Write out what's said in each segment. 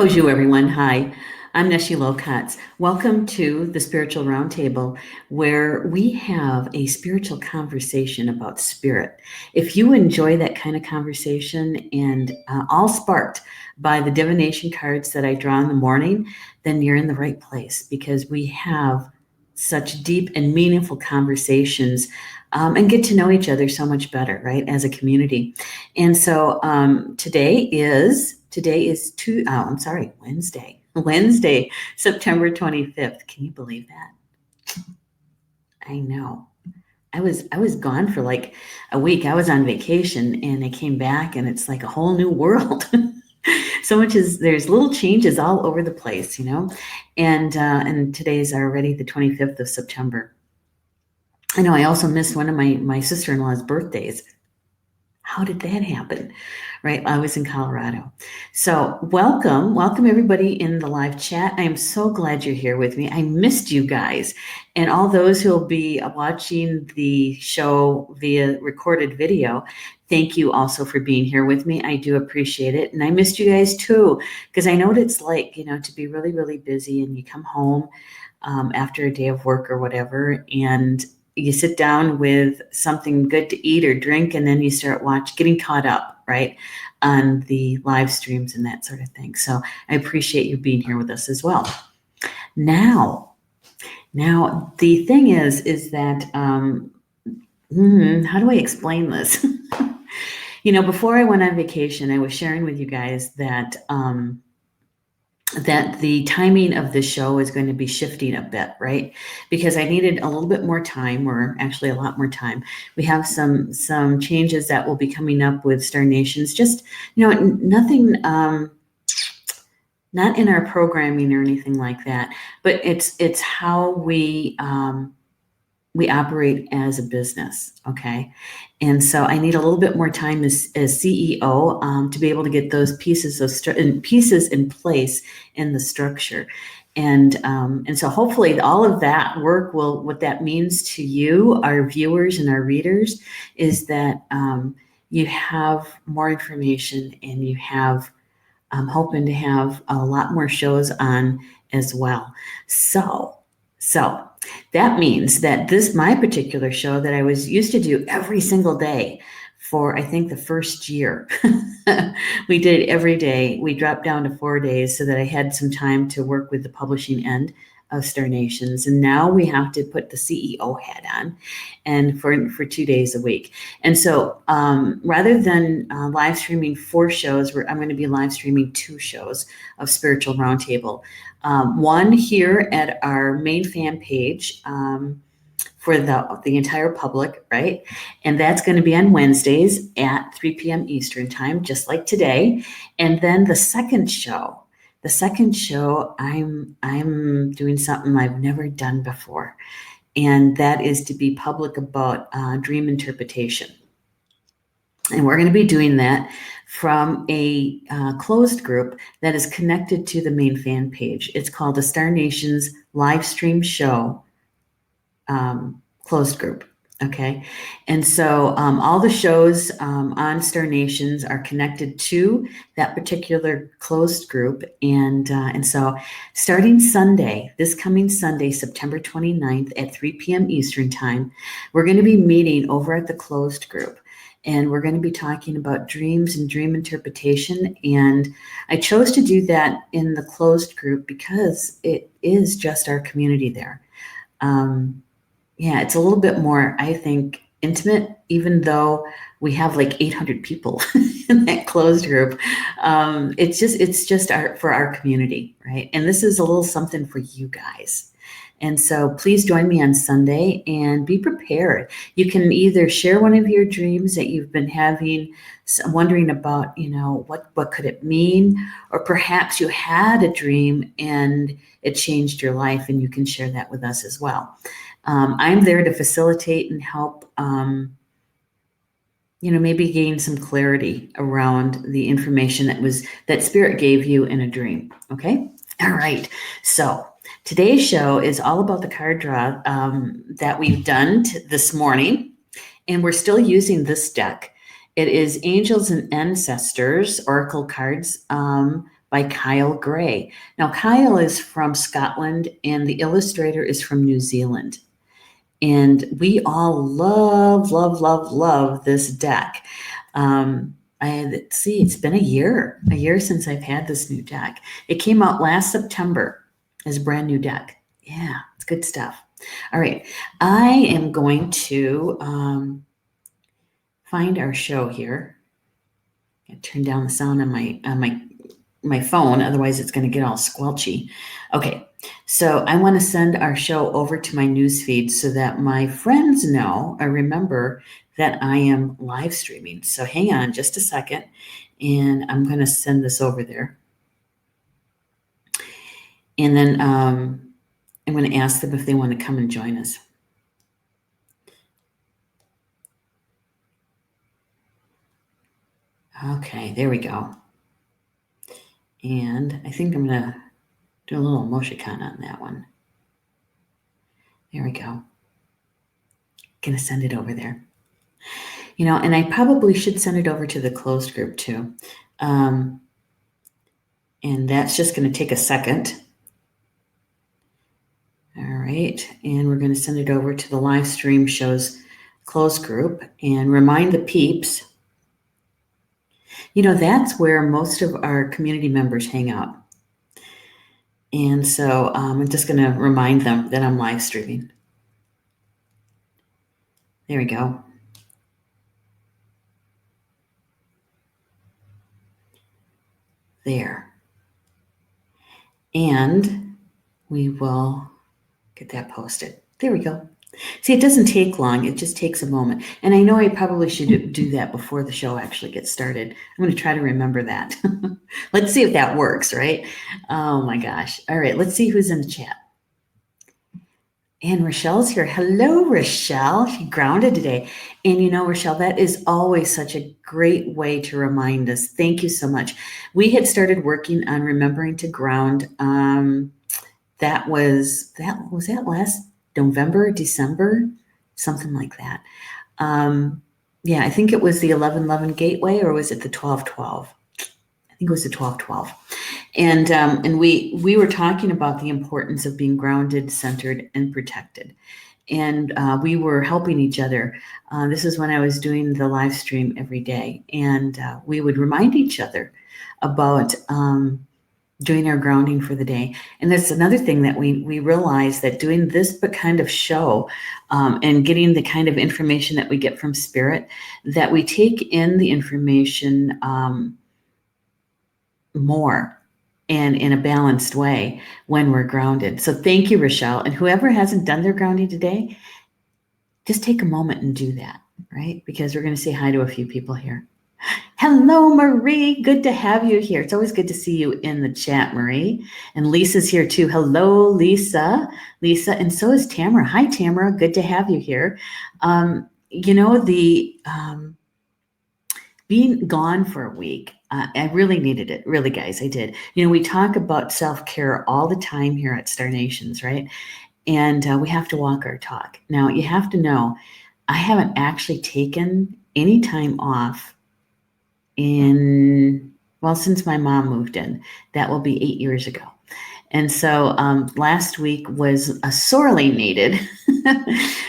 Bonjour, everyone. Hi, I'm Neshi Lokotz. Welcome to the Spiritual Roundtable, where we have a spiritual conversation about spirit. If you enjoy that kind of conversation and all sparked by the divination cards that I draw in the morning, then you're in the right place because we have such deep and meaningful conversations and get to know each other so much better, right, as a community. And so Wednesday, September 25th. Can you believe that? I know. I was gone for like a week. I was on vacation and I came back and it's like a whole new world. There's little changes all over the place, and today's already the 25th of September. I know I also missed one of my sister-in-law's birthdays. How did that happen? Right? I was in Colorado. So welcome everybody in the live chat. I am so glad you're here with me. I missed you guys. And all those who will be watching the show via recorded video, thank you also for being here with me. I do appreciate it. And I missed you guys too, because I know what it's like, to be really, really busy and you come home after a day of work or whatever, and you sit down with something good to eat or drink, and then you start getting caught up, right, on the live streams and that sort of thing. So I appreciate you being here with us as well. Now the thing is that, how do I explain this? Before I went on vacation, I was sharing with you guys that the timing of the show is going to be shifting a bit, right? Because I needed a little bit more time, or actually a lot more time. We have some changes that will be coming up with Star Nations. Just, nothing, not in our programming or anything like that, but it's how we operate as a business, okay? And so I need a little bit more time as CEO to be able to get those pieces in place in the structure. And so hopefully all of that work what that means to you, our viewers and our readers, is that you have more information and you have, I'm hoping to have a lot more shows on as well. So that means that my particular show that I used to do every single day for, I think, the first year, we did it every day. We dropped down to 4 days so that I had some time to work with the publishing end of Star Nations. And now we have to put the CEO hat on and for 2 days a week. And so rather than live streaming 4 shows, I'm going to be live streaming 2 shows of Spiritual Roundtable. One here at our main fan page for the entire public, right? And that's going to be on Wednesdays at 3 p.m. Eastern time, just like today. And then the second show, I'm doing something I've never done before, and that is to be public about dream interpretation. And we're going to be doing that from a closed group that is connected to the main fan page. It's called the Star Nations Live Stream Show closed group. Okay. And so all the shows on Star Nations are connected to that particular closed group. And so starting this coming Sunday, September 29th at 3 p.m. Eastern time, we're going to be meeting over at the closed group. And we're going to be talking about dreams and dream interpretation. And I chose to do that in the closed group because it is just our community there. It's a little bit more, I think, intimate, even though we have like 800 people in that closed group. It's just for our community, right? And this is a little something for you guys. And so please join me on Sunday and be prepared. You can either share one of your dreams that you've been wondering about, what could it mean? Or perhaps you had a dream and it changed your life, and you can share that with us as well. I'm there to facilitate and help, maybe gain some clarity around the information that Spirit gave you in a dream. Okay? All right. So today's show is all about the card draw that we've done this morning, and we're still using this deck. It is Angels and Ancestors Oracle cards by Kyle Gray. Now, Kyle is from Scotland, and the illustrator is from New Zealand. And we all love this deck. It's been a year since I've had this new deck. It came out last September as a brand new deck. Yeah, it's good stuff. All right, I am going to find our show here. I turn down the sound on my phone, otherwise it's going to get all squelchy. Okay, so I want to send our show over to my news feed so that my friends know or remember that I am live streaming. So hang on just a second, and I'm going to send this over there. And then I'm going to ask them if they want to come and join us. Okay, there we go. And I think I'm going to do a little emoticon on that one. There we go. Going to send it over there. You know, and I probably should send it over to the closed group too. And that's just going to take a second. All right. And we're going to send it over to the live stream show's closed group and remind the peeps. You know, that's where most of our community members hang out. And so I'm just going to remind them that I'm live streaming. There we go. There. And we will get that posted. There we go. See, it doesn't take long. It just takes a moment. And I know I probably should do that before the show actually gets started. I'm going to try to remember that. Let's see if that works, right? Oh my gosh. All right, let's see who's in the chat. And Rochelle's here. Hello, Rochelle. She grounded today. And you know, Rochelle, that is always such a great way to remind us. Thank you so much. We had started working on remembering to ground. That was last November, December, something like that. Yeah, I think it was the 1111 Gateway, or was it the 1212? I think it was the 1212. And we were talking about the importance of being grounded, centered, and protected. And we were helping each other. This is when I was doing the live stream every day. And we would remind each other about doing our grounding for the day. And that's another thing that we realized, that doing this kind of show and getting the kind of information that we get from Spirit, that we take in the information more and in a balanced way when we're grounded. So thank you, Rochelle. And whoever hasn't done their grounding today, just take a moment and do that, right? Because we're going to say hi to a few people here. Hello, Marie. Good to have you here. It's always good to see you in the chat, Marie. And Lisa's here too. Hello, Lisa. Lisa, and so is Tamara. Hi, Tamara. Good to have you here. You know, being gone for a week, I really needed it. Really, guys, I did. You know, we talk about self-care all the time here at Star Nations, right? And we have to walk our talk. Now, you have to know, I haven't actually taken any time off since my mom moved in. That will be 8 years ago. And so last week was a sorely needed.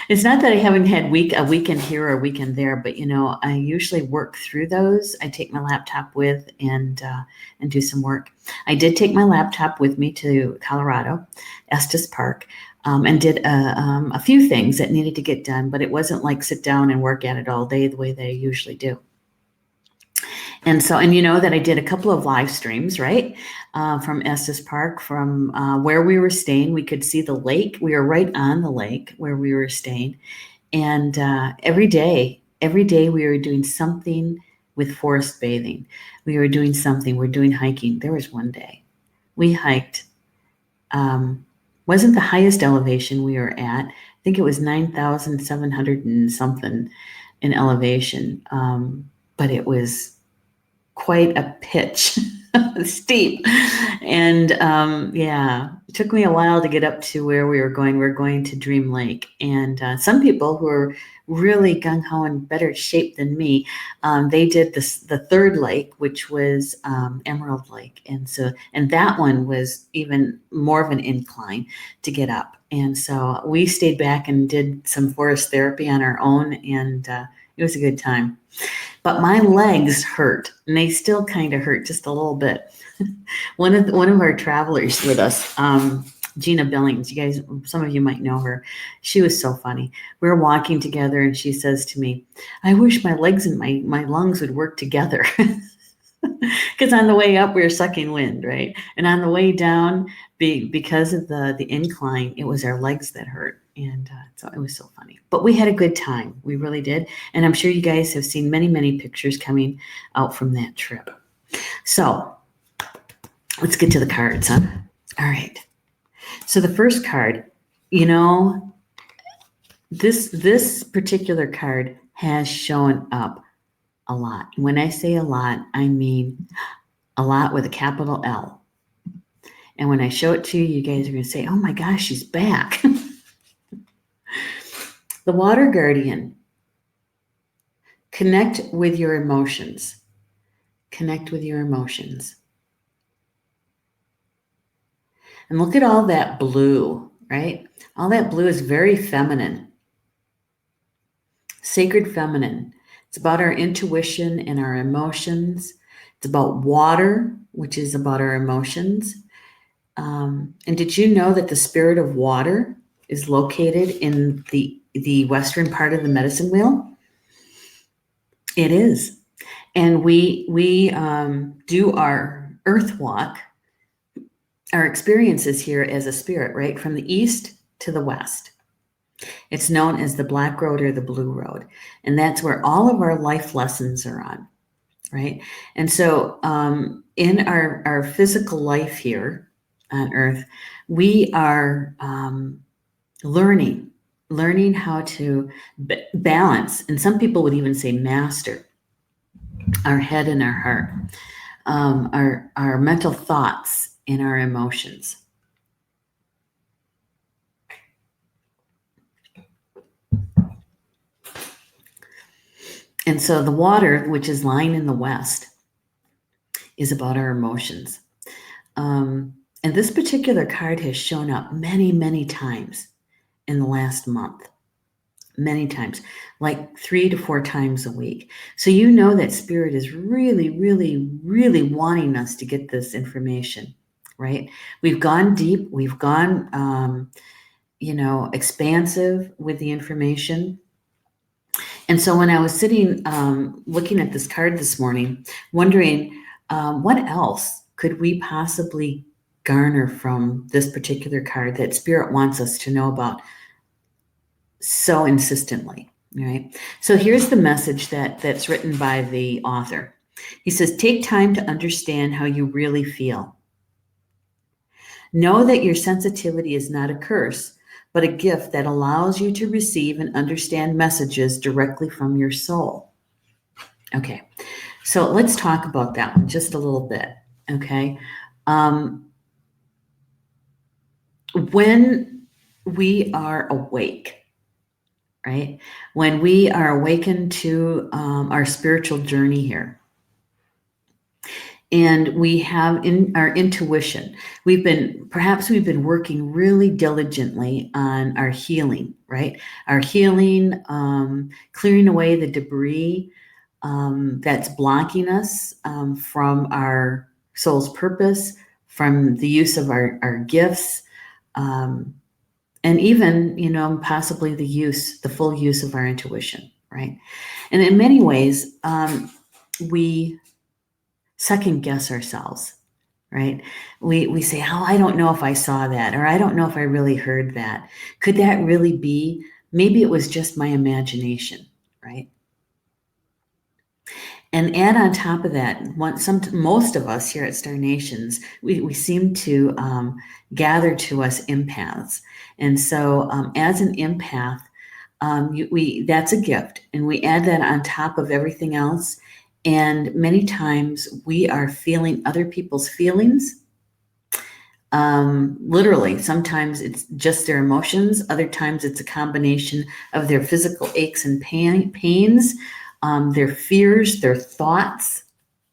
It's not that I haven't had a weekend here or a weekend there, but you know, I usually work through those. I take my laptop with and do some work. I did take my laptop with me to Colorado, Estes Park, and did a few things that needed to get done, but it wasn't like sit down and work at it all day the way that I usually do. And so, and you know that I did a couple of live streams, right? From Estes Park, from where we were staying. We could see the lake. We were right on the lake where we were staying. And every day we were doing something with forest bathing. We were doing something. We're doing hiking. There was one day we hiked. Wasn't the highest elevation we were at. I think it was 9,700 and something in elevation. But it was quite a pitch, steep. And it took me a while to get up to where we were going. We were going to Dream Lake. And some people who really gung-ho and better shape than me. They did the third lake, which was Emerald Lake. And that one was even more of an incline to get up. And so we stayed back and did some forest therapy on our own, and it was a good time. But my legs hurt, and they still kind of hurt just a little bit. One of our travelers with us, Gina Billings, you guys, some of you might know her. She was so funny. We were walking together, and she says to me, "I wish my legs and my lungs would work together." Because on the way up, we were sucking wind, right? And on the way down, because of the incline, it was our legs that hurt. And so it was so funny. But we had a good time. We really did. And I'm sure you guys have seen many, many pictures coming out from that trip. So let's get to the cards, huh? All right. So the first card, this particular card has shown up a lot. When I say a lot, I mean a lot with a capital L. And when I show it to you, you guys are going to say, "Oh my gosh, she's back." The Water Guardian. Connect with your emotions. Connect with your emotions. And look at all that blue, right? All that blue is very feminine. Sacred feminine. It's about our intuition and our emotions. It's about water, which is about our emotions. And did you know that the spirit of water is located in the western part of the medicine wheel? It is. And we do our earth walk, our experiences here as a spirit, right? From the east to the west. It's known as the Black Road or the Blue Road. And that's where all of our life lessons are on, right? And so in our physical life here on earth, we are learning how to balance, and some people would even say master, our head and our heart, our mental thoughts and our emotions. And so the water, which is lying in the west, is about our emotions. And this particular card has shown up many, many times in the last month. Many times, like 3 to 4 times a week. So you know that spirit is really, really, really wanting us to get this information, right? We've gone deep. We've gone, expansive with the information. And so when I was sitting, looking at this card this morning, wondering what else could we possibly garner from this particular card that spirit wants us to know about so insistently, right? So here's the message that's written by the author. He says, "Take time to understand how you really feel. Know that your sensitivity is not a curse, but a gift that allows you to receive and understand messages directly from your soul." Okay, so let's talk about that one just a little bit, okay? When we are awake, right? When we are awakened to our spiritual journey here, and we have in our intuition, we've been working really diligently on our healing, right? Our healing, clearing away the debris that's blocking us from our soul's purpose, from the use of our gifts, and even, possibly the full use of our intuition, right? And in many ways, we second guess ourselves, right? We say, "Oh, I don't know if I saw that," or "I don't know if I really heard that. Could that really be? Maybe it was just my imagination," right? And add on top of that, most of us here at Star Nations, we seem to gather to us empaths. And so as an empath, that's a gift. And we add that on top of everything else. And many times we are feeling other people's feelings Literally, sometimes it's just their emotions. Other times it's a combination of their physical aches and pains, their fears, their thoughts,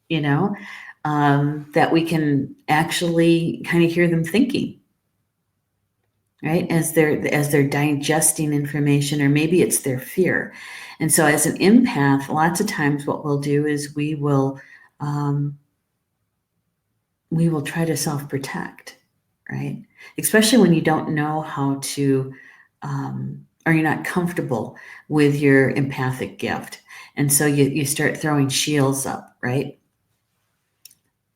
you know, that we can actually kind of hear them thinking, right? As they're digesting information, or maybe it's their fear. And so as an empath, lots of times what we'll do is we will try to self-protect, right? Especially when you don't know how to, or you're not comfortable with your empathic gift. And so you start throwing shields up, right?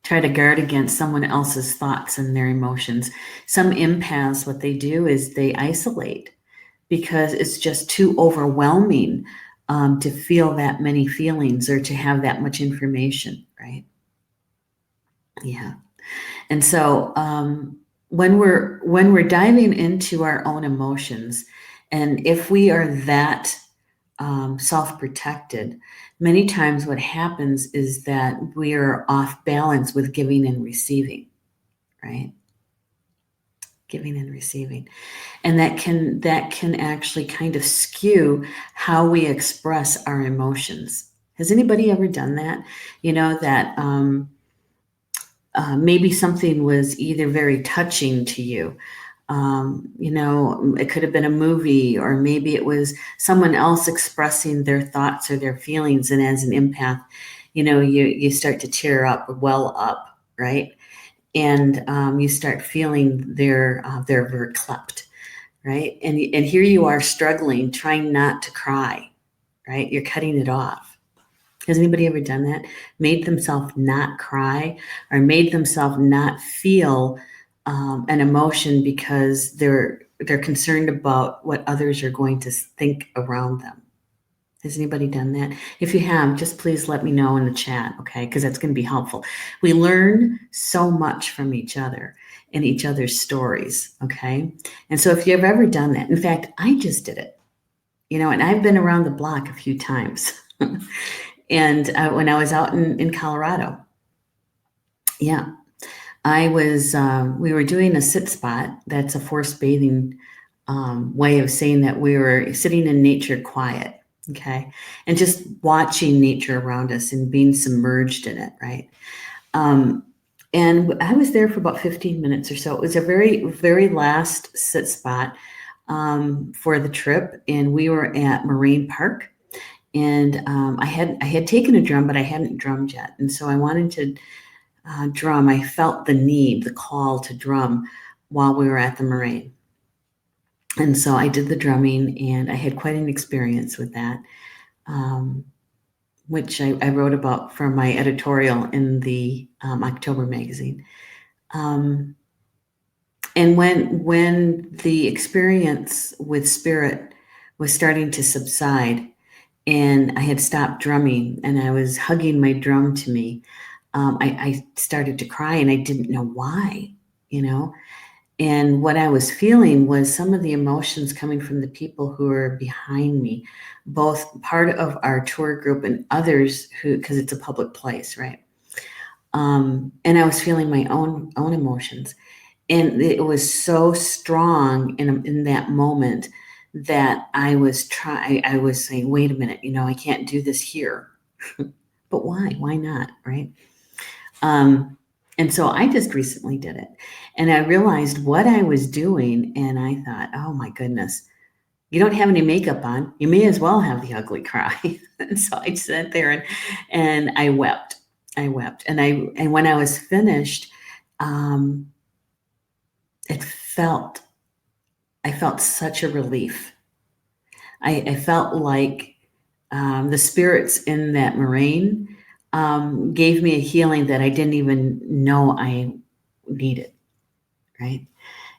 Try to guard against someone else's thoughts and their emotions. Some empaths, what they do is they isolate because it's just too overwhelming to feel that many feelings or to have that much information, right? Yeah. And so when we're diving into our own emotions, and if we are that self-protected, many times what happens is that we are off balance with giving and receiving, right? Giving and receiving, and that can actually kind of skew how we express our emotions. Has anybody ever done that? You know that. Maybe something was either very touching to you. It could have been a movie, or maybe it was someone else expressing their thoughts or their feelings. And as an empath, you start to tear up, well up, right? And you start feeling their verklept, right? And here you are struggling, trying not to cry, right? You're cutting it off. Has anybody ever done that? Made themselves not cry, or made themselves not feel an emotion because they're concerned about what others are going to think around them? Has anybody done that? If you have, just please let me know in the chat, okay? Because that's going to be helpful. We learn so much from each other and each other's stories, okay? And so if you've ever done that, in fact, I just did it, and I've been around the block a few times. And when I was out in Colorado, yeah, we were doing a sit spot. That's a forced bathing way of saying that we were sitting in nature quiet, okay? And just watching nature around us and being submerged in it, right? And I was there for about 15 minutes or so. It was a very, very last sit spot for the trip. And we were at Marine Park. And I had taken a drum, but I hadn't drummed yet. And so I wanted to drum. I felt the call to drum while we were at the Moraine. And so I did the drumming, and I had quite an experience with that, which I wrote about from my editorial in the October magazine. And when the experience with spirit was starting to subside, and I had stopped drumming and I was hugging my drum to me, I started to cry, and I didn't know why, And what I was feeling was some of the emotions coming from the people who were behind me, both part of our tour group and others because it's a public place, right? And I was feeling my own emotions. And it was so strong in that moment that I was saying, wait a minute, I can't do this here. But why not, right? And so I just recently did it, and I realized what I was doing, and I thought, oh my goodness, you don't have any makeup on, you may as well have the ugly cry. And so I sat there and I wept. And when I was finished, I felt such a relief. I felt like the spirits in that moraine gave me a healing that I didn't even know I needed, right?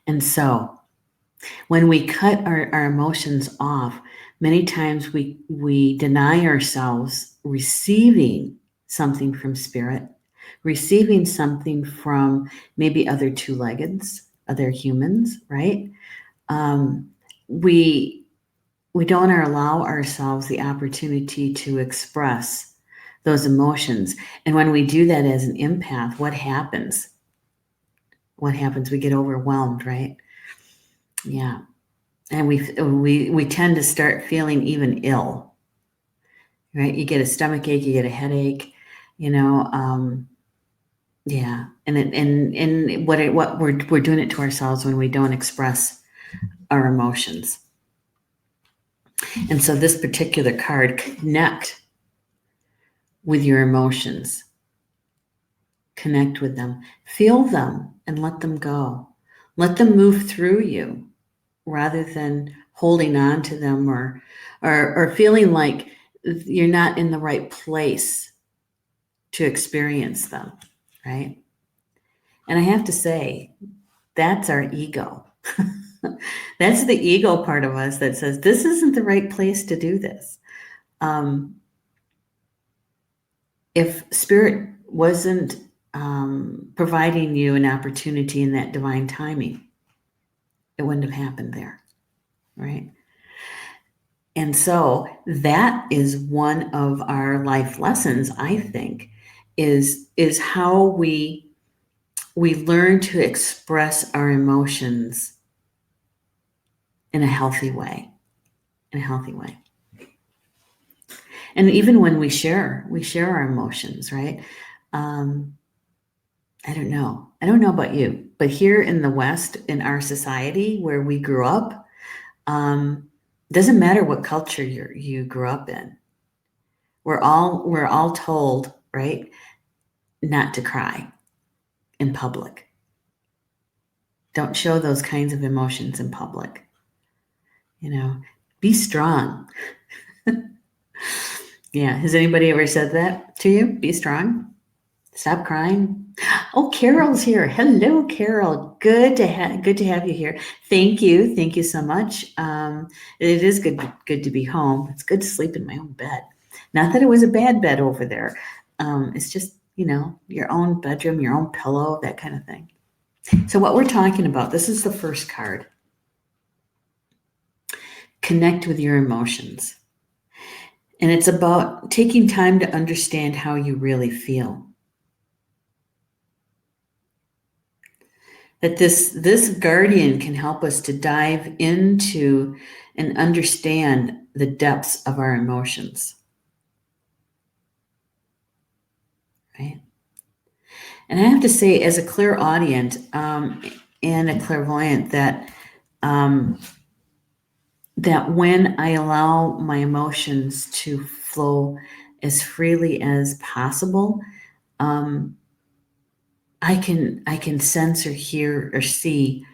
And so when we cut our emotions off, many times we deny ourselves receiving something from spirit, receiving something from maybe other two-leggeds, other humans, right? We don't allow ourselves the opportunity to express those emotions. And when we do that as an empath, what happens? what happens? We get overwhelmed, right? Yeah. And we tend to start feeling even ill, right? You get a stomach ache, you get a headache, yeah. And what we're doing it to ourselves when we don't express our emotions. And so this particular card, connect with your emotions. Connect with them. Feel them and let them go. Let them move through you rather than holding on to them or feeling like you're not in the right place to experience them, right? And I have to say, that's our ego. That's the ego part of us that says, this isn't the right place to do this. If Spirit wasn't providing you an opportunity in that divine timing, it wouldn't have happened there, right? And so that is one of our life lessons, I think, is how we learn to express our emotions in a healthy way, And even when we share our emotions, right? I don't know about you, but here in the West, in our society where we grew up, doesn't matter what culture you grew up in. We're all told, right, not to cry in public. Don't show those kinds of emotions in public. Be strong. Yeah. Has anybody ever said that to you? Be strong. Stop crying. Oh, Carol's here. Hello, Carol. Good to have you here. Thank you so much. It is good to be home. It's good to sleep in my own bed. Not that it was a bad bed over there. It's just your own bedroom, your own pillow, that kind of thing. So what we're talking about, this is the first card. Connect with your emotions. And it's about taking time to understand how you really feel. That this guardian can help us to dive into and understand the depths of our emotions. Right? And I have to say, as a clairaudient and a clairvoyant, that when I allow my emotions to flow as freely as possible, I can sense or hear or see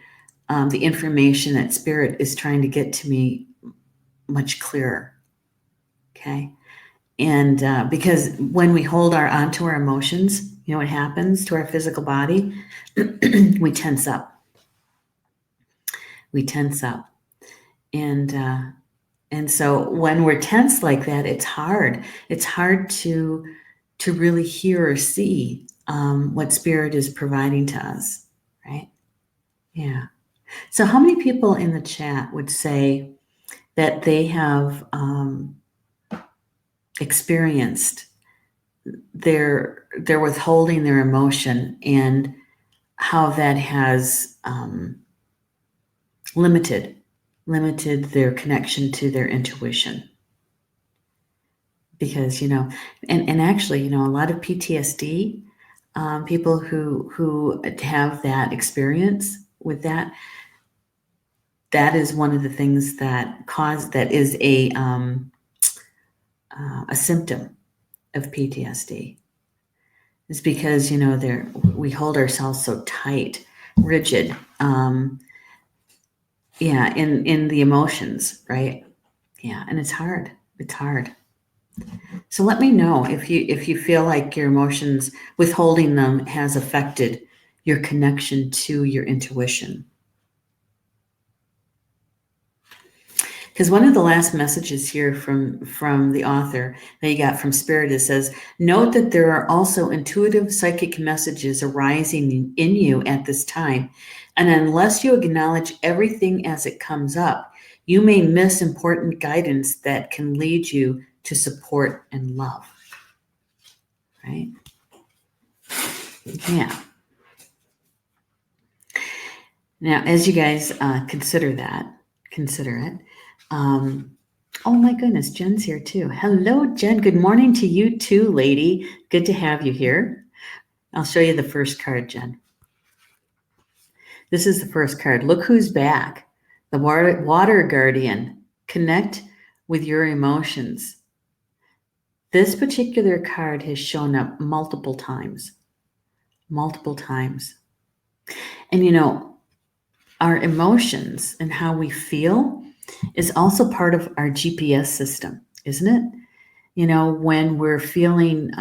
the information that Spirit is trying to get to me much clearer. Okay. And because when we hold onto our emotions, what happens to our physical body? We tense up. And so when we're tense like that, it's hard. It's hard to really hear or see what Spirit is providing to us, right? Yeah. So how many people in the chat would say that they have experienced their withholding their emotion and how that has limited their connection to their intuition? Because and actually a lot of PTSD people who have that experience with that is one of the things that is a symptom of PTSD. Is because we hold ourselves so tight, rigid, in the emotions, right? Yeah, and it's hard. So let me know if you feel like your emotions, withholding them, has affected your connection to your intuition. Because one of the last messages here from the author that you got from Spirit, it says, note that there are also intuitive psychic messages arising in you at this time. And unless you acknowledge everything as it comes up, you may miss important guidance that can lead you to support and love. Right? Yeah. Now, as you guys consider it. Oh my goodness, Jen's here too. Hello, Jen. Good morning to you too, lady. Good to have you here. I'll show you the first card, Jen. This is the first card. Look who's back. The water guardian. Connect with your emotions. This particular card has shown up multiple times. And you know, our emotions and how we feel is also part of our GPS system, isn't it? You know, when we're feeling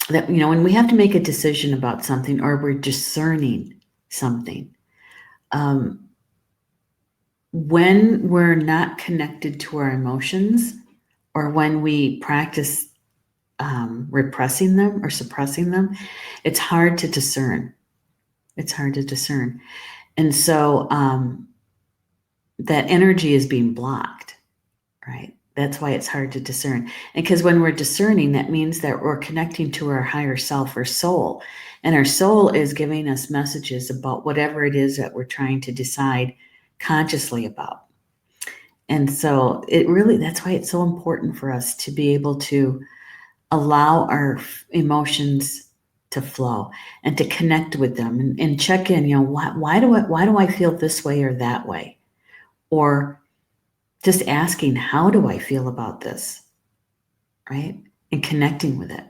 that, you know, when we have to make a decision about something or we're discerning something, when we're not connected to our emotions or when we practice repressing them or suppressing them, it's hard to discern. And so that energy is being blocked, right? That's why it's hard to discern. And because when we're discerning, that means that we're connecting to our higher self or soul. And our soul is giving us messages about whatever it is that we're trying to decide consciously about. And so that's why it's so important for us to be able to allow our emotions to flow and to connect with them and check in, you know, why do I feel this way or that way? Or just asking, how do I feel about this? Right? And connecting with it.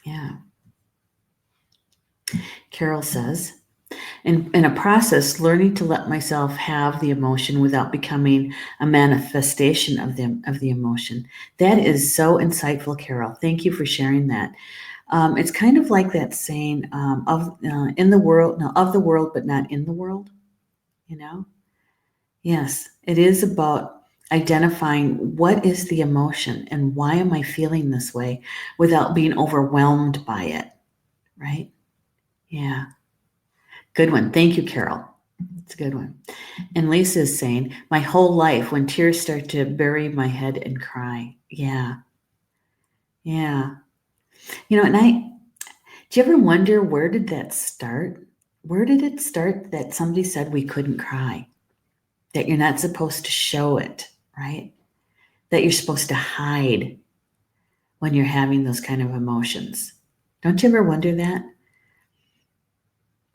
Yeah. Carol says, in a process, learning to let myself have the emotion without becoming a manifestation of the emotion. That is so insightful, Carol. Thank you for sharing that. It's kind of like that saying of the world, but not in the world. You know? Yes, it is about identifying what is the emotion and why am I feeling this way without being overwhelmed by it, right? Yeah. Good one. Thank you, Carol. It's a good one. And Lisa is saying, my whole life when tears start to bury my head and cry. Yeah. Yeah. You know, do you ever wonder, where did that start? Where did it start that somebody said we couldn't cry? That you're not supposed to show it, right? That you're supposed to hide when you're having those kind of emotions. Don't you ever wonder that?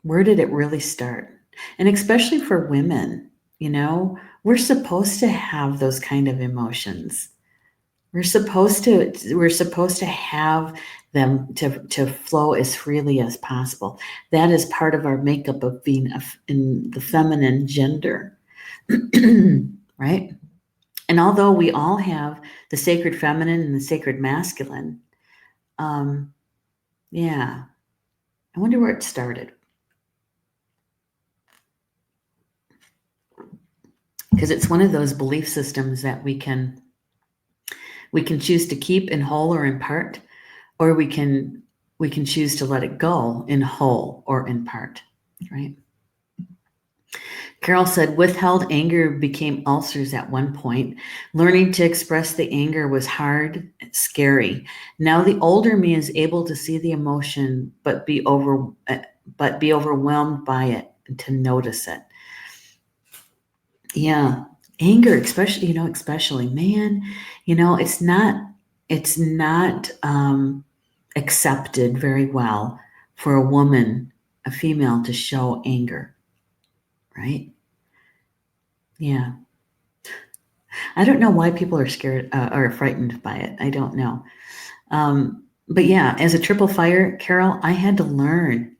Where did it really start? And especially for women, you know, we're supposed to have those kind of emotions. We're supposed to have them to flow as freely as possible. That is part of our makeup of being in the feminine gender, right? And although we all have the sacred feminine and the sacred masculine, yeah, I wonder where it started. Because it's one of those belief systems that we can choose to keep in whole or in part, or we can choose to let it go in whole or in part, right? Carol said, withheld anger became ulcers at one point. Learning to express the anger was hard, scary. Now the older me is able to see the emotion, but be overwhelmed by it and to notice it. Yeah, anger, especially, man, it's not accepted very well for a woman, a female, to show anger, right? Yeah. I don't know why people are scared or frightened by it. I don't know. But yeah, as a triple fire, Carol, I had to learn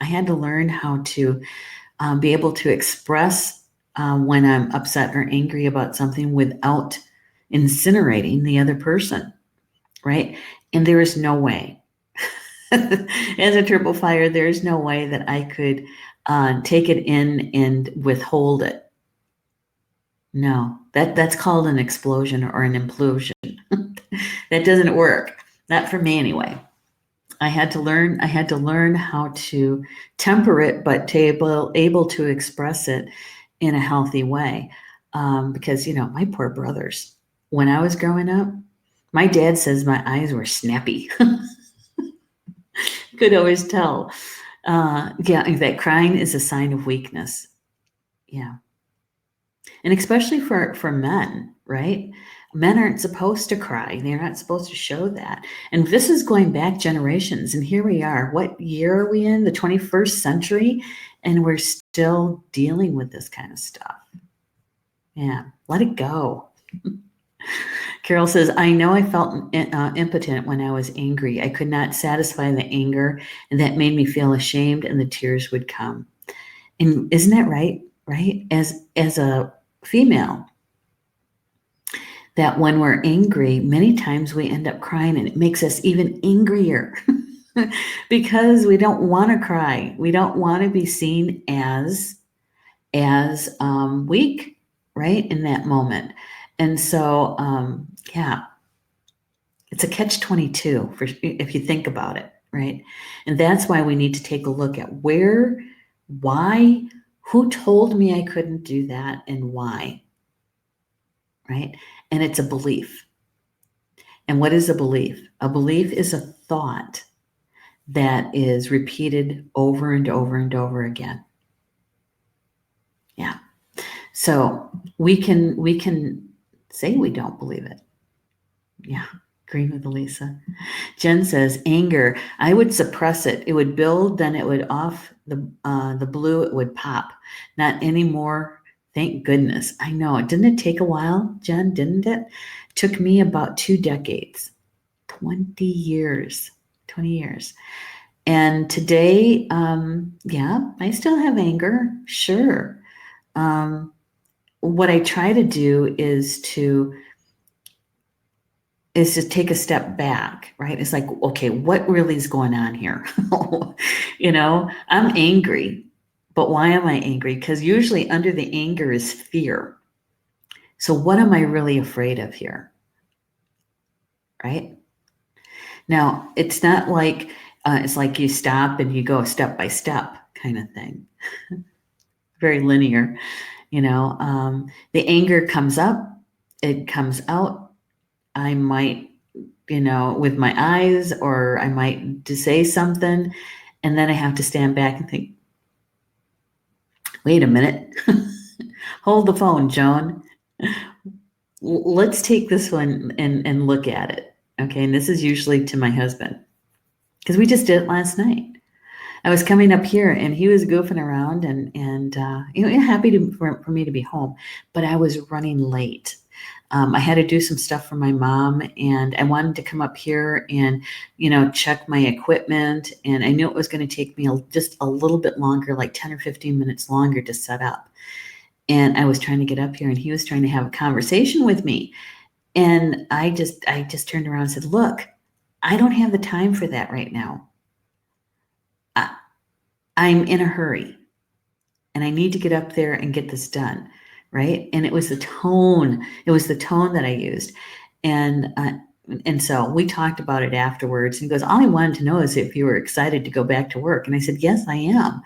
how to be able to express when I'm upset or angry about something without incinerating the other person, right? And there is no way, as a triple fire, there is no way that I could take it in and withhold it. No, that's called an explosion or an implosion. That doesn't work. Not for me anyway. I had to learn how to temper it, but to able to express it in a healthy way. Because, my poor brothers, when I was growing up, my dad says my eyes were snappy. Could always tell, Yeah, that crying is a sign of weakness. Yeah. And especially for men, right? Men aren't supposed to cry. They're not supposed to show that. And this is going back generations. And here we are. What year are we in? The 21st century. And we're still dealing with this kind of stuff. Yeah, let it go. Carol says, I know I felt impotent when I was angry. I could not satisfy the anger, and that made me feel ashamed, and the tears would come. And isn't that right? Right? As a female, that when we're angry, many times we end up crying, and it makes us even angrier because we don't want to cry. We don't want to be seen as weak, right, in that moment. And so, yeah, it's a catch-22 for if you think about it, right? And that's why we need to take a look at why, who told me I couldn't do that, and why, right? And it's a belief. And what is a belief? A belief is a thought that is repeated over and over and over again. Yeah. So we can say we don't believe it. Yeah. Agree with Elisa. Jen says, anger, I would suppress it. It would build, then it would off the blue, it would pop. Not anymore. Thank goodness. I know. Didn't it take a while, Jen? Didn't it? Took me about 2 decades, 20 years, 20 years. And today, yeah, I still have anger. Sure. What I try to do is to take a step back, right? It's like, okay, what really is going on here? I'm angry, but why am I angry? Because usually under the anger is fear. So what am I really afraid of here? Right? Now, it's not like, it's like you stop and you go step by step kind of thing. Very linear, the anger comes up, it comes out. I might, with my eyes, or I might just say something, and then I have to stand back and think, wait a minute, hold the phone, Joan. Let's take this one and look at it. Okay, and this is usually to my husband, because we just did it last night. I was coming up here and he was goofing around and happy for me to be home, but I was running late. I had to do some stuff for my mom, and I wanted to come up here and, check my equipment. And I knew it was going to take me just a little bit longer, like 10 or 15 minutes longer to set up. And I was trying to get up here, and he was trying to have a conversation with me. And I just turned around and said, look, I don't have the time for that right now. I'm in a hurry, and I need to get up there and get this done. Right. And it was the tone. It was the tone that I used. And so we talked about it afterwards. And he goes, all I wanted to know is if you were excited to go back to work. And I said, yes, I am.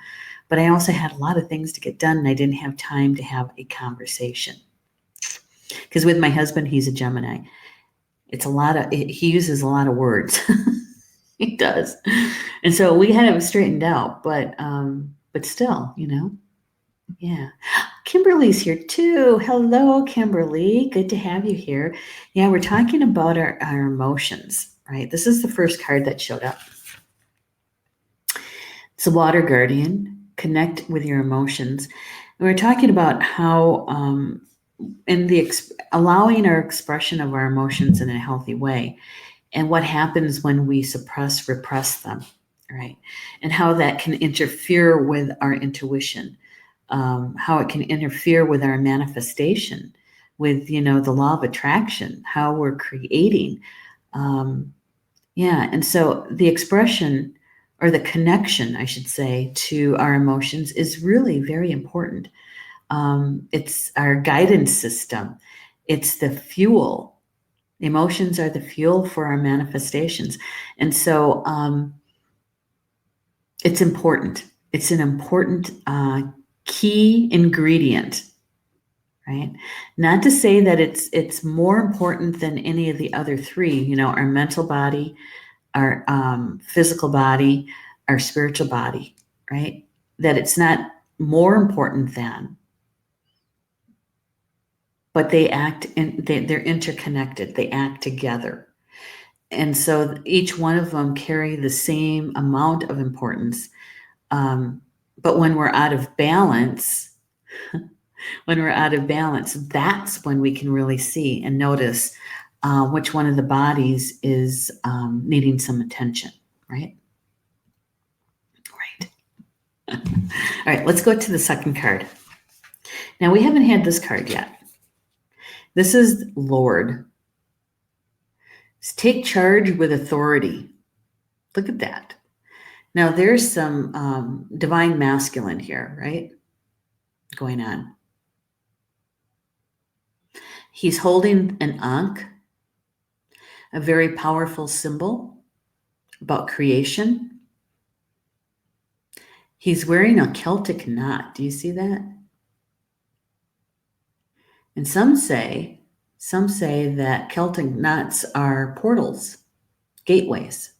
But I also had a lot of things to get done, and I didn't have time to have a conversation. Because with my husband, he's a Gemini. He uses a lot of words. He does. And so we had it straightened out, but still, yeah. Kimberly's here too. Hello, Kimberly. Good to have you here. Yeah, we're talking about our emotions, right? This is the first card that showed up. It's a water guardian. Connect with your emotions. And we're talking about how allowing our expression of our emotions in a healthy way, and what happens when we repress them, right? And how that can interfere with our intuition. How it can interfere with our manifestation, with, the law of attraction, how we're creating. And so the expression, or the connection, I should say, to our emotions is really very important. It's our guidance system. It's the fuel. Emotions are the fuel for our manifestations. And so it's important. It's an important key ingredient, right? Not to say that it's more important than any of the other three, our mental body, our physical body, our spiritual body, right? That it's not more important than, but they act they're interconnected. They act together. And so each one of them carry the same amount of importance. But when we're out of balance, that's when we can really see and notice which one of the bodies is needing some attention, right? Right. All right, let's go to the second card. Now, we haven't had this card yet. This is Lord. Take charge with authority. Look at that. Now, there's some divine masculine here, right? Going on. He's holding an ankh, a very powerful symbol about creation. He's wearing a Celtic knot. Do you see that? And some say that Celtic knots are portals, gateways.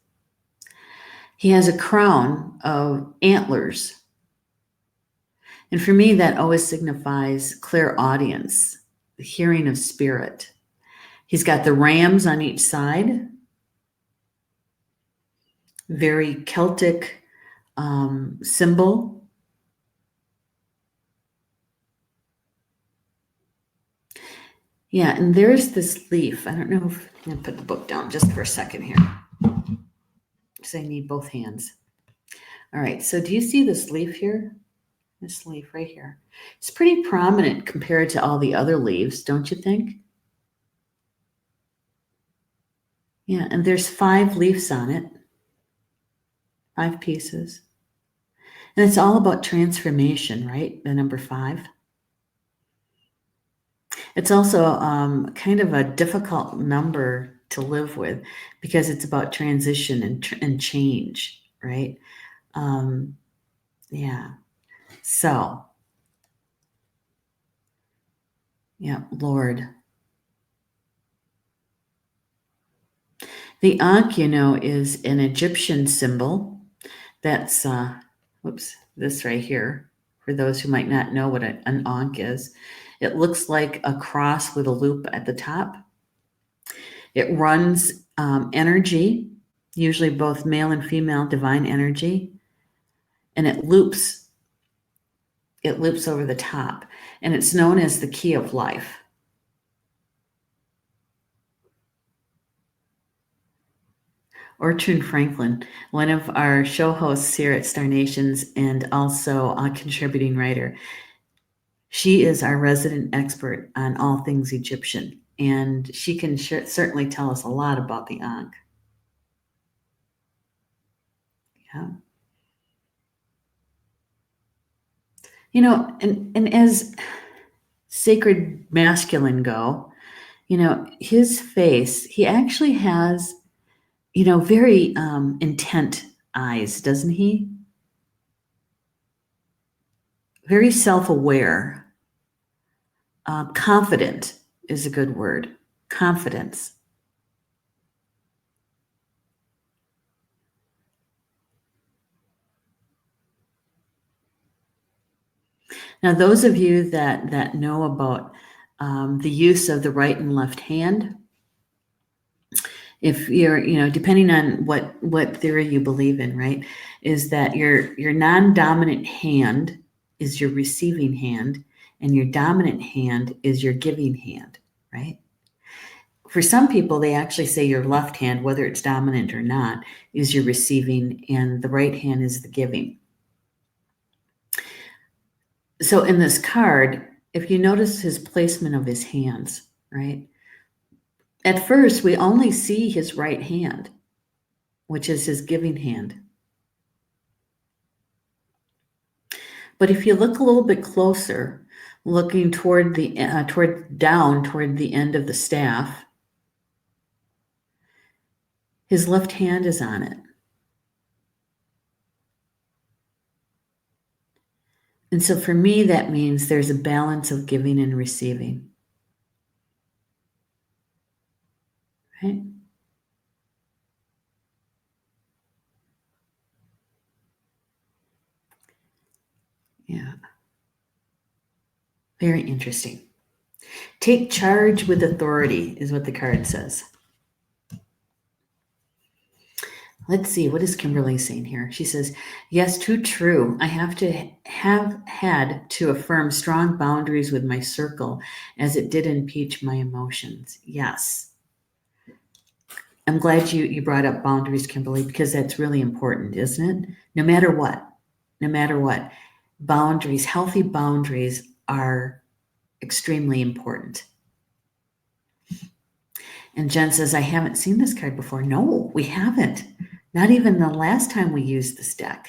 He has a crown of antlers. And for me, that always signifies clairaudience, the hearing of spirit. He's got the rams on each side, very Celtic symbol. Yeah, and there's this leaf. I don't know if I'm going to put the book down just for a second here, because I need both hands. All right, so do you see this leaf here? This leaf right here. It's pretty prominent compared to all the other leaves, don't you think? Yeah, and there's 5 leaves on it, 5 pieces. And it's all about transformation, right? The number 5. It's also kind of a difficult number to live with because it's about transition and change, right? Yeah. So, yeah, Lord. The Ankh, is an Egyptian symbol. That's, this right here. For those who might not know what an Ankh is, it looks like a cross with a loop at the top. It runs energy, usually both male and female divine energy, and it loops over the top, and it's known as the key of life. Ortrud Franklin, one of our show hosts here at Star Nations and also a contributing writer, she is our resident expert on all things Egyptian, and she can certainly tell us a lot about the Ankh. Yeah. And as sacred masculine go, his face, he actually has, very intent eyes, doesn't he? Very self-aware. Confident is a good word. Confidence. Now, those of you that know about the use of the right and left hand, if you're, depending on what theory you believe in, right, is that your non-dominant hand is your receiving hand, and your dominant hand is your giving hand, right? For some people, they actually say your left hand, whether it's dominant or not, is your receiving, and the right hand is the giving. So in this card, if you notice his placement of his hands, right? At first, we only see his right hand, which is his giving hand. But if you look a little bit closer, looking toward the toward the end of the staff, his left hand is on it. And so for me, that means there's a balance of giving and receiving. Right? Yeah. Very interesting. Take charge with authority is what the card says. Let's see, what is Kimberly saying here? She says, yes, too true. I have had to affirm strong boundaries with my circle as it did impeach my emotions. Yes. I'm glad you brought up boundaries, Kimberly, because that's really important, isn't it? No matter what, boundaries, healthy boundaries are extremely important. And Jen says, I haven't seen this card before. No, we haven't. Not even the last time we used this deck.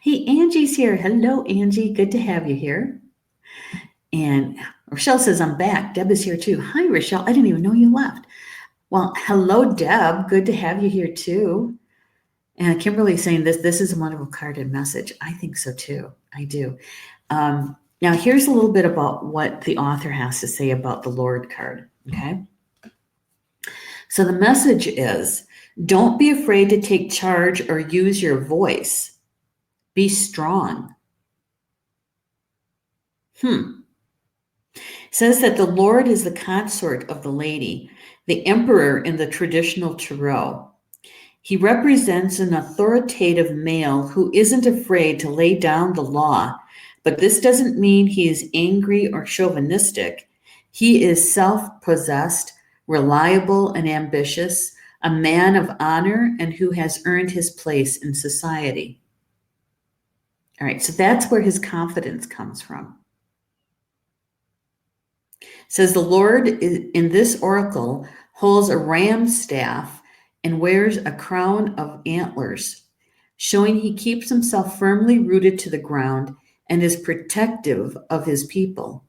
Hey, Angie's here. Hello, Angie. Good to have you here. And Rochelle says, I'm back. Deb is here too. Hi, Rochelle. I didn't even know you left. Well, hello, Deb. Good to have you here too. And Kimberly's saying this is a wonderful card and message. I think so too. I do. Now, here's a little bit about what the author has to say about the Lord card. Okay. So the message is, don't be afraid to take charge or use your voice. Be strong. Says that the Lord is the consort of the lady, the emperor in the traditional tarot. He represents an authoritative male who isn't afraid to lay down the law, but this doesn't mean he is angry or chauvinistic. He is self-possessed, reliable, and ambitious, a man of honor and who has earned his place in society. All right, so that's where his confidence comes from. It says the Lord in this oracle holds a ram's staff and wears a crown of antlers, showing he keeps himself firmly rooted to the ground and is protective of his people.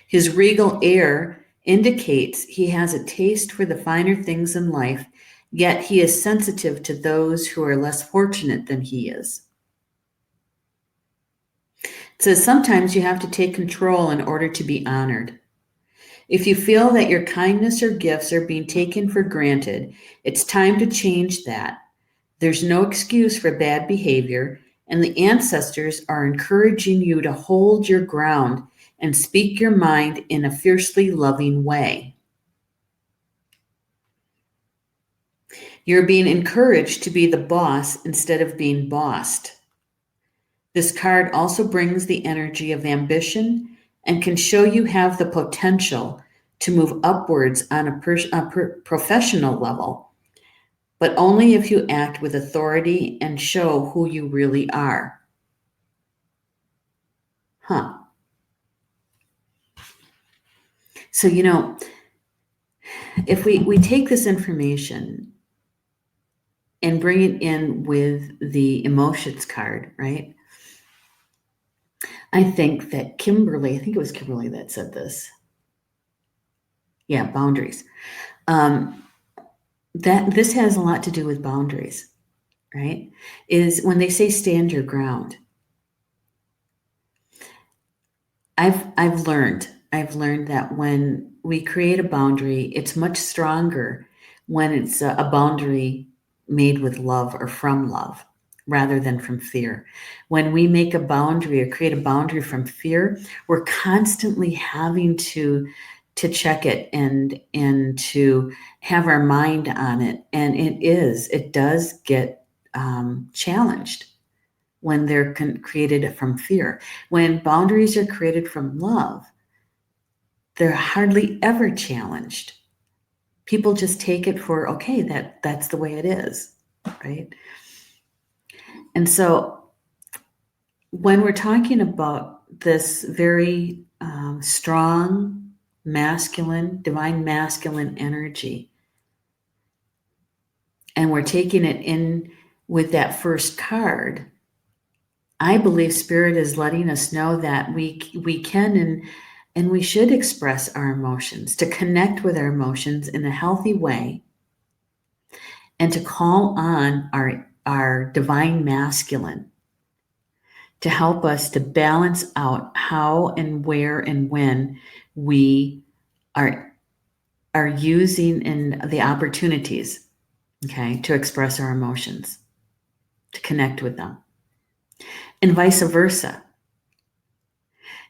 His regal air indicates he has a taste for the finer things in life, yet he is sensitive to those who are less fortunate than he is. It says sometimes you have to take control in order to be honored. If you feel that your kindness or gifts are being taken for granted, it's time to change that. There's no excuse for bad behavior, and the ancestors are encouraging you to hold your ground and speak your mind in a fiercely loving way. You're being encouraged to be the boss instead of being bossed. This card also brings the energy of ambition and can show you have the potential to move upwards on a professional level, but only if you act with authority and show who you really are. So, if we take this information and bring it in with the emotions card, right? I think that Kimberly, I think it was Kimberly that said this. Yeah, boundaries. That this has a lot to do with boundaries, right? Is when they say stand your ground. I've learned that when we create a boundary, it's much stronger when it's a boundary made with love or from love rather than from fear. When we make a boundary or create a boundary from fear, we're constantly having to check it and to have our mind on it. And it does get challenged when they're created from fear. When boundaries are created from love, they're hardly ever challenged. People just take it for, okay, that's the way it is, right? And so when we're talking about this very strong, masculine, divine masculine energy, and we're taking it in with that first card, I believe Spirit is letting us know that we can and we should express our emotions, to connect with our emotions in a healthy way, and to call on our divine masculine to help us to balance out how and where and when we are using in the opportunities, okay, to express our emotions, to connect with them. And vice versa,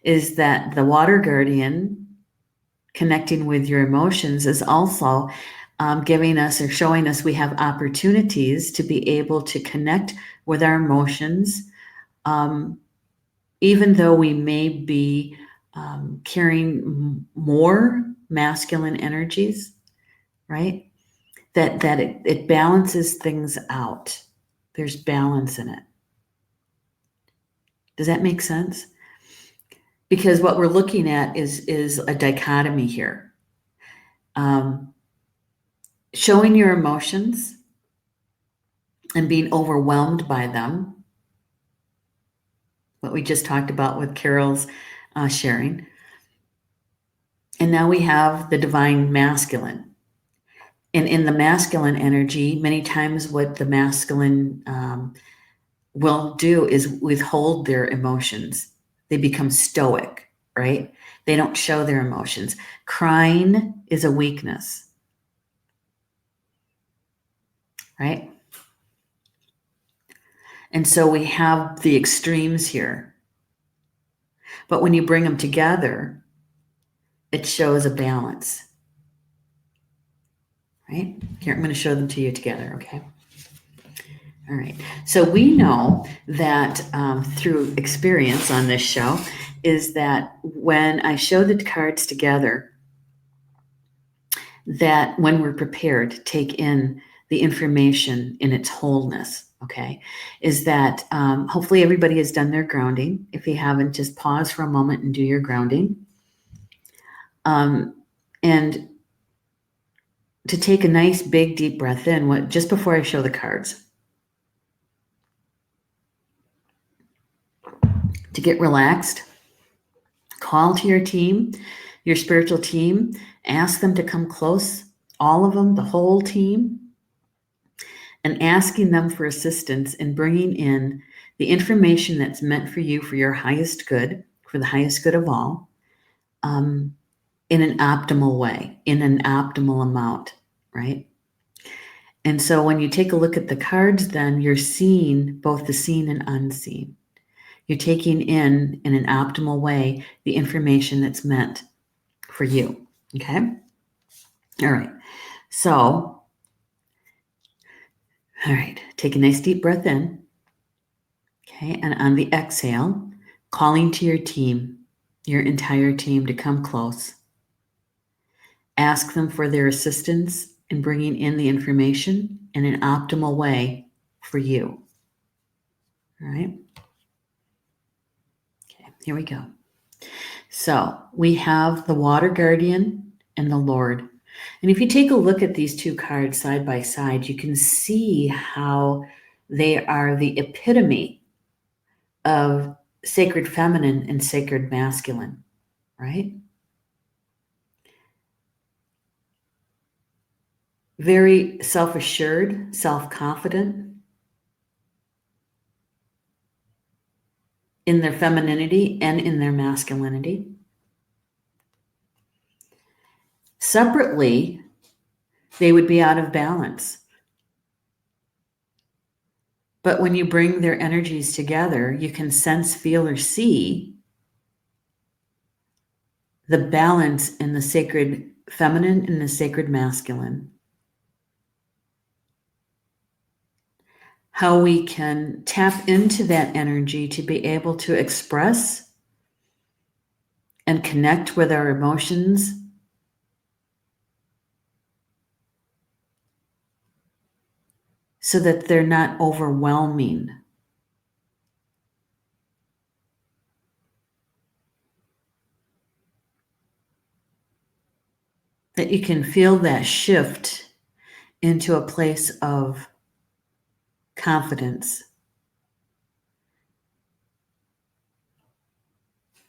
is that the water guardian connecting with your emotions is also giving us or showing us we have opportunities to be able to connect with our emotions, even though we may be carrying more masculine energies, right? That it balances things out. There's balance in it. Does that make sense? Because what we're looking at is a dichotomy here. Showing your emotions and being overwhelmed by them, what we just talked about with Carol's sharing. And now we have the divine masculine. And in the masculine energy, many times what the masculine will do is withhold their emotions. They become stoic, right? They don't show their emotions. Crying is a weakness, right? And so we have the extremes here. But when you bring them together, it shows a balance, right? Here, I'm going to show them to you together, okay? All right. So we know that through experience on this show is that when I show the cards together, that when we're prepared to take in the information in its wholeness, okay, is that hopefully everybody has done their grounding. If you haven't, just pause for a moment and do your grounding. And to take a nice big deep breath in just before I show the cards. To get relaxed, call to your team, your spiritual team, ask them to come close, all of them, the whole team, and asking them for assistance in bringing in the information that's meant for you for your highest good, for the highest good of all, in an optimal way, in an optimal amount, right? And so when you take a look at the cards, then you're seeing both the seen and unseen. You're taking in an optimal way, the information that's meant for you, okay? All right, so, all right, take a nice deep breath in, okay? And on the exhale, calling to your team, your entire team to come close. Ask them for their assistance in bringing in the information in an optimal way for you, all right? Okay, here we go. So we have the Water Guardian and the Lord. And if you take a look at these two cards side by side, you can see how they are the epitome of sacred feminine and sacred masculine, right? Very self-assured, self-confident in their femininity and in their masculinity. Separately, they would be out of balance. But when you bring their energies together, you can sense, feel, or see the balance in the sacred feminine and the sacred masculine. How we can tap into that energy to be able to express and connect with our emotions so that they're not overwhelming. That you can feel that shift into a place of confidence,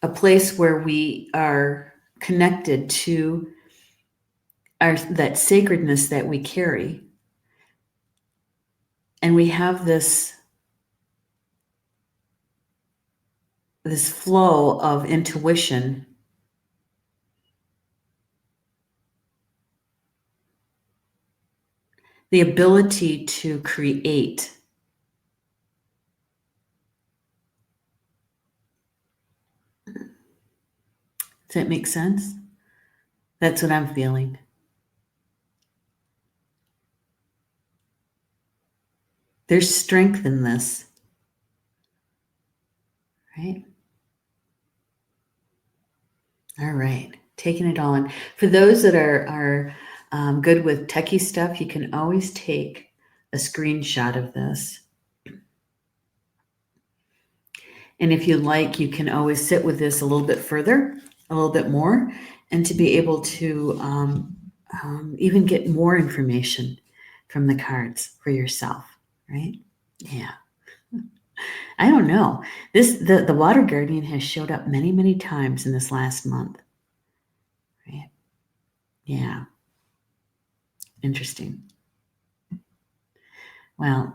a place where we are connected to that sacredness that we carry. And we have this flow of intuition the ability to create Does that make sense? That's what I'm feeling. There's strength in this, right? All right, taking it all in. For those that are good with techie stuff, you can always take a screenshot of this. And if you like, you can always sit with this a little bit further, a little bit more, and to be able to even get more information from the cards for yourself, right? Yeah. I don't know. The water guardian has showed up many, many times in this last month. Right? Yeah. Interesting. Well,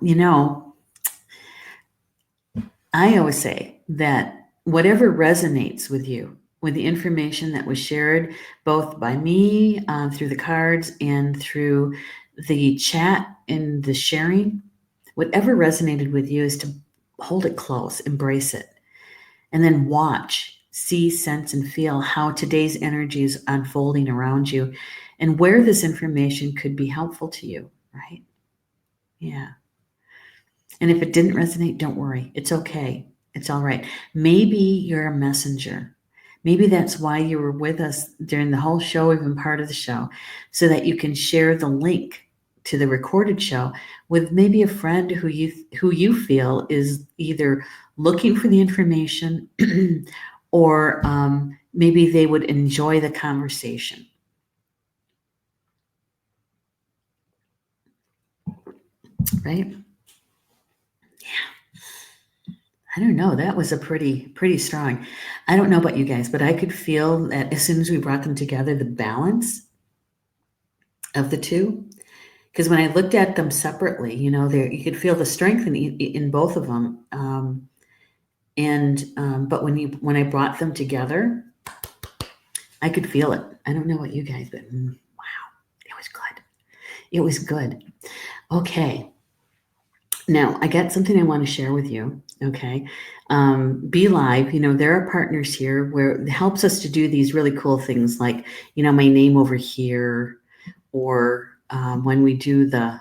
I always say that whatever resonates with you, with the information that was shared both by me through the cards and through the chat and the sharing, whatever resonated with you is to hold it close, embrace it, and then watch, see, sense, and feel how today's energy is unfolding around you and where this information could be helpful to you, right? Yeah. And if it didn't resonate, don't worry. It's okay. It's all right. Maybe you're a messenger. Maybe that's why you were with us during the whole show, even part of the show, so that you can share the link to the recorded show with maybe a friend who you feel is either looking for the information or maybe they would enjoy the conversation. Right? I don't know. That was a pretty strong. I don't know about you guys, but I could feel that as soon as we brought them together, the balance of the two. Because when I looked at them separately, there you could feel the strength in both of them. But when I brought them together, I could feel it. I don't know what you guys, but wow, it was good. It was good. Okay. Now, I got something I want to share with you. Okay. Be Live, there are partners here where it helps us to do these really cool things like, my name over here, or when we do the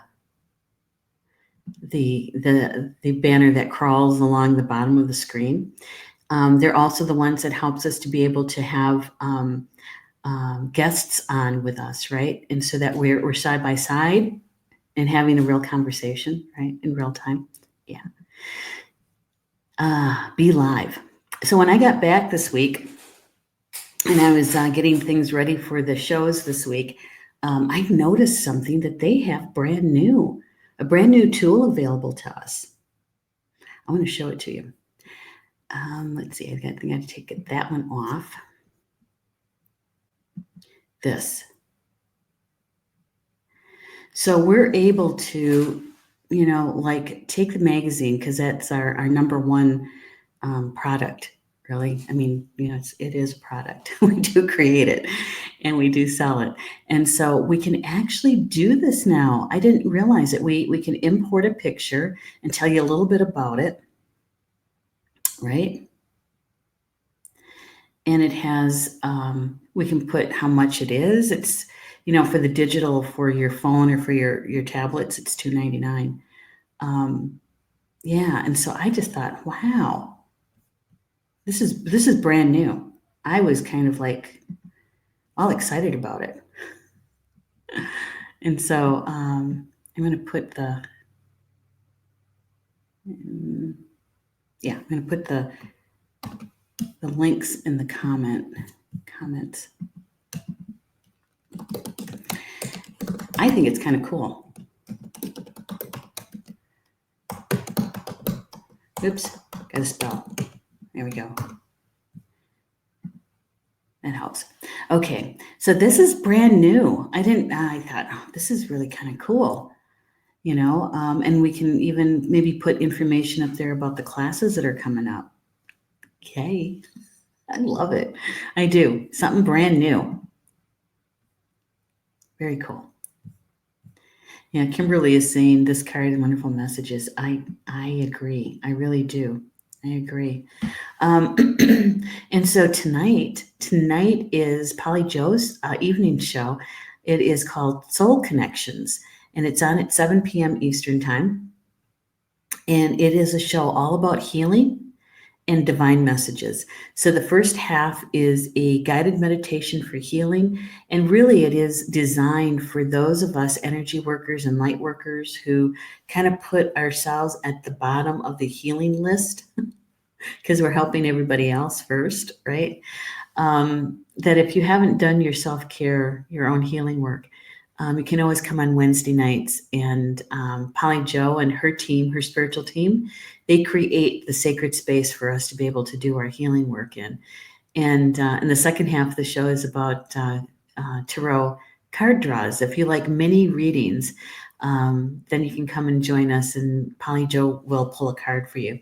banner that crawls along the bottom of the screen. They're also the ones that helps us to be able to have guests on with us, right? And so that we're side by side and having a real conversation, right, in real time. Yeah. Be Live. So when I got back this week and I was getting things ready for the shows this week, I noticed something that they have a brand new tool available to us. I want to show it to you. Let's see, I think I have to take that one off. This. So we're able to, take the magazine, because that's our number one product, really. I mean, it is a product. We do create it and we do sell it. And so we can actually do this now. I didn't realize it. We can import a picture and tell you a little bit about it, right? And it has, we can put how much it is. It's, for the digital for your phone or for your tablets, it's $2.99. Yeah. And so I just thought, wow, this is brand new. I was kind of like all excited about it. And so I'm going to put I'm going to put the links in the comments. I think it's kind of cool. Oops, got to spell. There we go. That helps. Okay, so this is brand new. I thought, oh, this is really kind of cool, and we can even maybe put information up there about the classes that are coming up. Okay, I love it. I do. Something brand new. Very cool. Yeah, Kimberly is saying this card and wonderful messages. I agree. I really do. I agree. Um, and so tonight is Polly Joe's evening show. It is called Soul Connections, and it's on at 7 p.m. Eastern Time. And it is a show all about healing and divine messages. So the first half is a guided meditation for healing. And really, it is designed for those of us energy workers and light workers who kind of put ourselves at the bottom of the healing list because we're helping everybody else first, right? That if you haven't done your self-care, your own healing work, you can always come on Wednesday nights, and Polly Joe and her team, her spiritual team, they create the sacred space for us to be able to do our healing work in. And the second half of the show is about tarot card draws. If you like mini readings, then you can come and join us, and Polly Joe will pull a card for you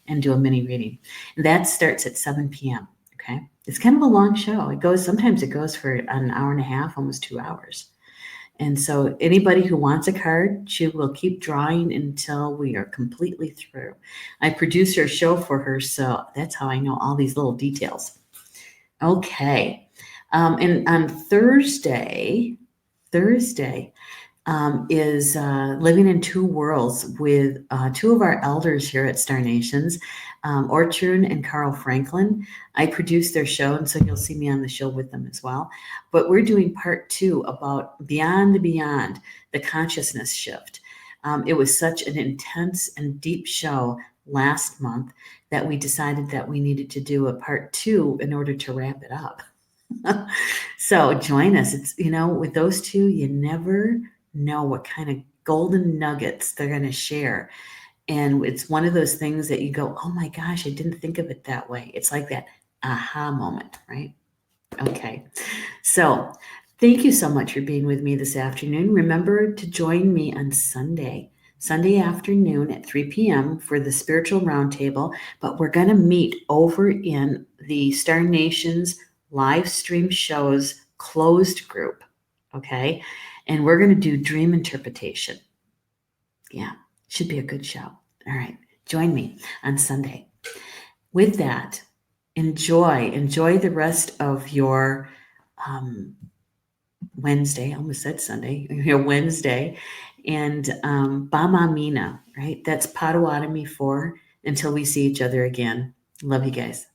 and do a mini reading. And that starts at 7 p.m. Okay, it's kind of a long show. Sometimes it goes for an hour and a half, almost 2 hours. And so anybody who wants a card, she will keep drawing until we are completely through. I produce her show for her, so that's how I know all these little details. Okay. And on Thursday is Living in Two Worlds with two of our elders here at Star Nations, Orchard and Carl Franklin. I produce their show, and so you'll see me on the show with them as well. But we're doing part 2 about Beyond the Beyond, the consciousness shift. It was such an intense and deep show last month that we decided that we needed to do a part 2 in order to wrap it up. So join us. It's, with those two, you never know what kind of golden nuggets they're going to share. And it's one of those things that you go, oh my gosh, I didn't think of it that way. It's like that aha moment, right? Okay. So thank you so much for being with me this afternoon. Remember to join me on Sunday afternoon at 3 p.m. for the Spiritual Roundtable. But we're going to meet over in the Star Nations live stream shows closed group. Okay. And we're going to do dream interpretation. Yeah, should be a good show. All right. Join me on Sunday. With that, enjoy the rest of your Wednesday. I almost said Sunday. Your Wednesday. And Bama Mina, right? That's Potawatomi for until we see each other again. Love you guys.